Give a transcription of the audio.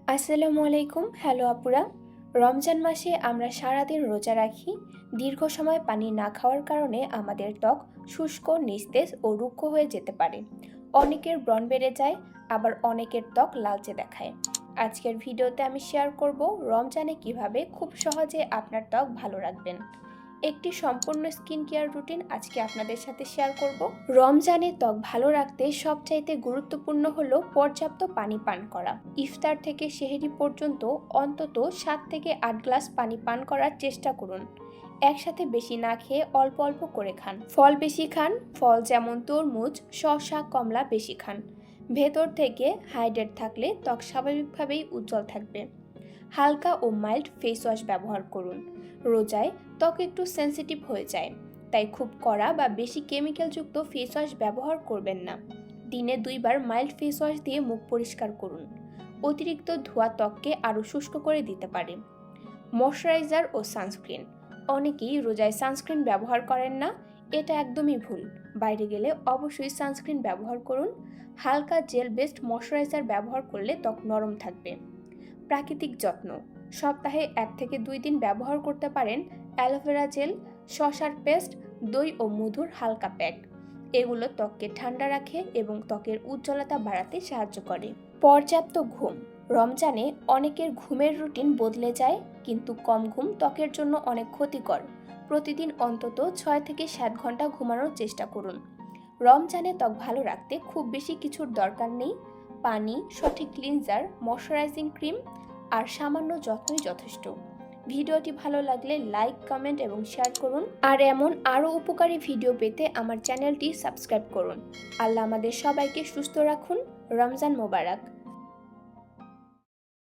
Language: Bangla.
আসসালামু আলাইকুম। হ্যালো আপুরা। রমজান মাসে আমরা সারাদিন রোজা রাখি। দীর্ঘ সময় পানি না খাওয়ার কারণে আমাদের ত্বক শুষ্ক, নিস্তেজ ও রুক্ষ হয়ে যেতে পারে। অনেকের ব্রণ বেড়ে যায়, আবার অনেকের ত্বক লালচে দেখায়। আজকের ভিডিওতে আমি শেয়ার করব রমজানে কিভাবে খুব সহজে আপনার ত্বক ভালো রাখবেন। একটি সম্পূর্ণ স্কিন কেয়ার রুটিন আজকে আপনাদের সাথে শেয়ার করব। রমজানে ত্বক ভালো রাখতে সবচাইতে গুরুত্বপূর্ণ হলো পর্যাপ্ত পানি পান করা। ইফতার থেকে সেহরি পর্যন্ত অন্তত 7 থেকে 8 গ্লাস পানি পান করার চেষ্টা করুন। একসাথে বেশি না খেয়ে অল্প অল্প করে খান। ফল বেশি খান। ফল যেমন তরমুজ, শসা, কমলা বেশি খান। ভেতর থেকে হাইড্রেট থাকলে ত্বক স্বাভাবিকভাবেই উজ্জ্বল থাকবে। হালকা ও মাইল্ড ফেস ওয়াশ ব্যবহার করুন। রোজায় ত্বক একটু সেনসিটিভ হয়ে যায়, তাই খুব কড়া বা বেশি কেমিক্যালযুক্ত ফেস ওয়াশ ব্যবহার করবেন না। দিনে 2বার মাইল্ড ফেস ওয়াশ দিয়ে মুখ পরিষ্কার করুন। অতিরিক্ত ধোয়া ত্বককে আরও শুষ্ক করে দিতে পারে। ময়শ্চারাইজার ও সানস্ক্রিন। অনেকেই রোজায় সানস্ক্রিন ব্যবহার করেন না, এটা একদমই ভুল। বাইরে গেলে অবশ্যই সানস্ক্রিন ব্যবহার করুন। হালকা জেল বেসড ময়শ্চারাইজার ব্যবহার করলে ত্বক নরম থাকবে। প্রাকৃতিক যত্ন। সপ্তাহে 1 থেকে 2 দিন ব্যবহার করতে পারেন অ্যালোভেরা জেল, শসার পেস্ট, দই ও মধুর হালকা প্যাক। এগুলো ত্বককে ঠান্ডা রাখে এবং ত্বকের উজ্জ্বলতা বাড়াতে সাহায্য করে। পর্যাপ্ত ঘুম। রমজানে অনেকের ঘুমের রুটিন বদলে যায়, কিন্তু কম ঘুম ত্বকের জন্য অনেক ক্ষতিকর। প্রতিদিন অন্তত 6 থেকে 7 ঘন্টা ঘুমানোর চেষ্টা করুন। রমজানে ত্বক ভালো রাখতে খুব বেশি কিছুর দরকার নেই। পানি, সঠিক ক্লিনজার, ময়শ্চারাইজিং ক্রিম আর সামান্য যত্নই যথেষ্ট। ভিডিওটি ভালো লাগলে লাইক, কমেন্ট এবং শেয়ার করুন। আর এমন আরও উপকারী ভিডিও পেতে আমার চ্যানেলটি সাবস্ক্রাইব করুন। আল্লাহ আমাদের সবাইকে সুস্থ রাখুন। রমজান মোবারক।